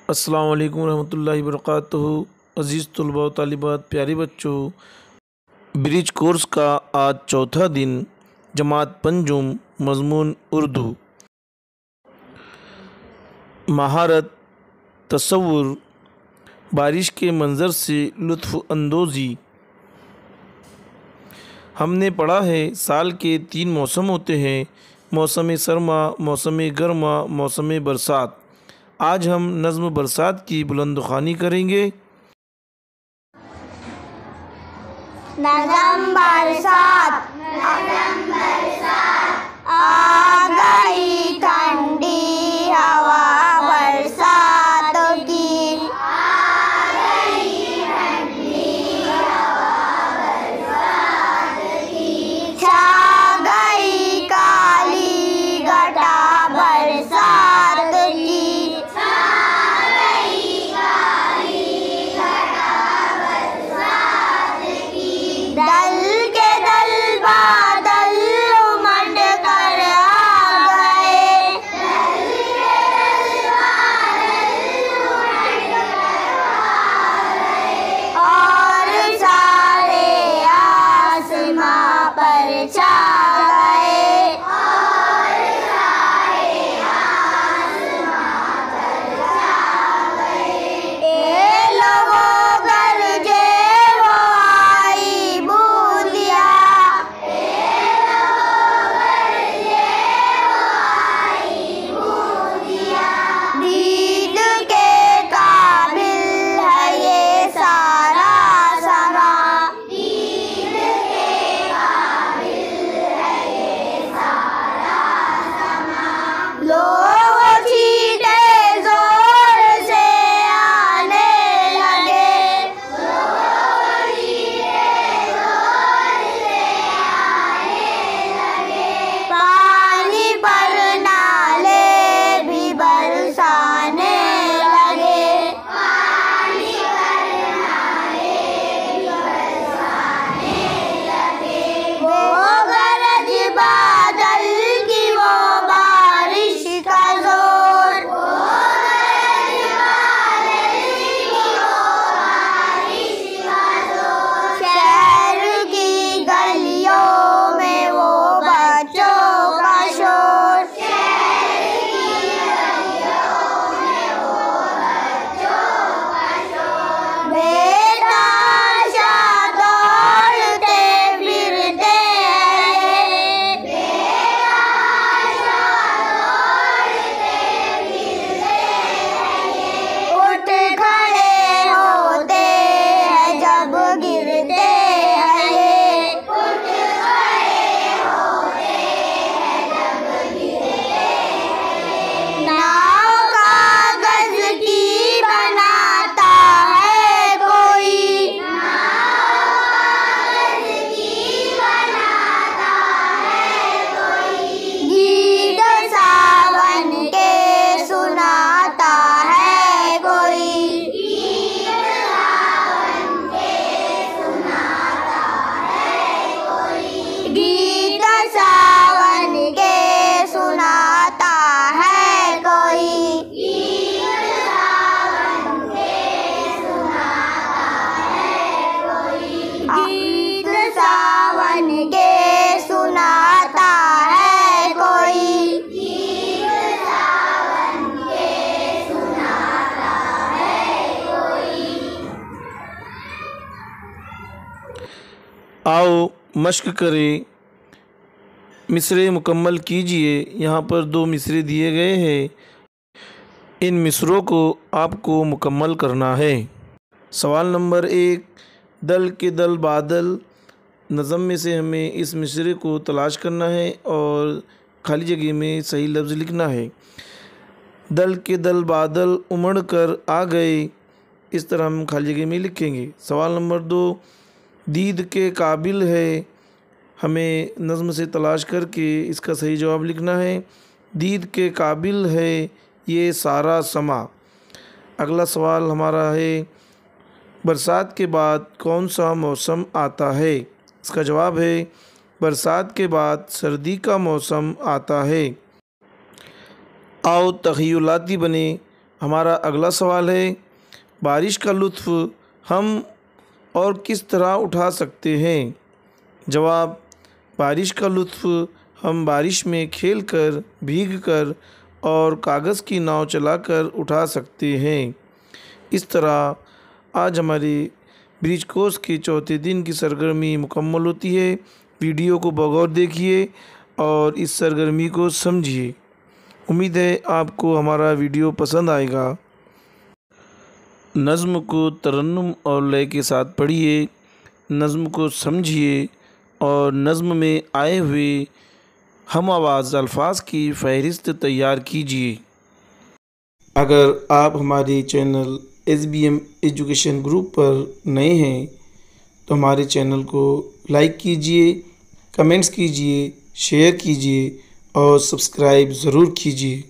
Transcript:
अस्सलाम वालेकुम रहमतुल्लाहि वबरकातुहू। अज़ीज़ तलबा व तालिबात, प्यारे बच्चों, ब्रिज कोर्स का आज चौथा दिन, जमात पंजुम, मज़मून उर्दू। महारत, तसव्वुर, बारिश के मंज़र से लुत्फ़ अंदोज़ी। हमने पढ़ा है साल के 3 मौसम होते हैं, मौसम सरमा, मौसम गर्मा, मौसम बरसात। आज हम नज़्म बरसात की बुलंद ख़्वानी करेंगे। नज़्म बरसात। आ गई ठंडी हवा बरसात की, छा गई काली घटा बरसात की, दल के दल बादल उमड़ कर आ गए, और सारे आसमां पर छा गए। ए लोगों गरजे वो आई बूंदिया, दीद के काबिल है ये सारा समा, लोग छींटे जोर से आने लगे, पानी पर नाले भी बरसाने लगे, वो गरज बादल की वो बारिश का जोर, शहर की गलियों में वो बच्चों का शोर, बेतहाशा दौड़ते फिरते हैं, उठ खड़े होते हैं जब गिरते हैं ये, नाव कागज की बनाता है कोई, गीत सावन के सुनाता है कोई, गीत सावन के सुनाता है कोई, गीत सावन के सुनाता है कोई, आओ मश्क करें, मिसरे मुकम्मल कीजिए। यहाँ पर 2 मिसरे दिए गए हैं, इन मिसरों को आपको मुकम्मल करना है। सवाल नंबर 1, दल के दल बादल। नज़म में से हमें इस मिसरे को तलाश करना है और खाली जगह में सही लफ्ज़ लिखना है। दल के दल बादल उमड़ कर आ गए, इस तरह हम खाली जगह में लिखेंगे। सवाल नंबर 2, दीद के काबिल है, हमें नज़्म से तलाश करके इसका सही जवाब लिखना है। दीद के काबिल है ये सारा समा। अगला सवाल हमारा है, बरसात के बाद कौन सा मौसम आता है? इसका जवाब है, बरसात के बाद सर्दी का मौसम आता है। आओ तख़य्युलाती बने, हमारा अगला सवाल है, बारिश का लुत्फ़ हम और किस तरह उठा सकते हैं? जवाब, बारिश का लुत्फ़ हम बारिश में खेलकर, भीगकर और कागज़ की नाव चलाकर उठा सकते हैं। इस तरह आज हमारे ब्रिज कोर्स के चौथे दिन की सरगर्मी मुकम्मल होती है। वीडियो को बगौर देखिए और इस सरगर्मी को समझिए। उम्मीद है आपको हमारा वीडियो पसंद आएगा। नज़्म को तरन्नुम और लय के साथ पढ़िए, नज़्म को समझिए और नज़्म में आए हुए हम आवाज़ अल्फाज की फ़हरिस्त तैयार कीजिए। अगर आप हमारे चैनल SBM एजुकेशन ग्रुप पर नए हैं तो हमारे चैनल को लाइक कीजिए, कमेंट्स कीजिए, शेयर कीजिए और सब्सक्राइब ज़रूर कीजिए।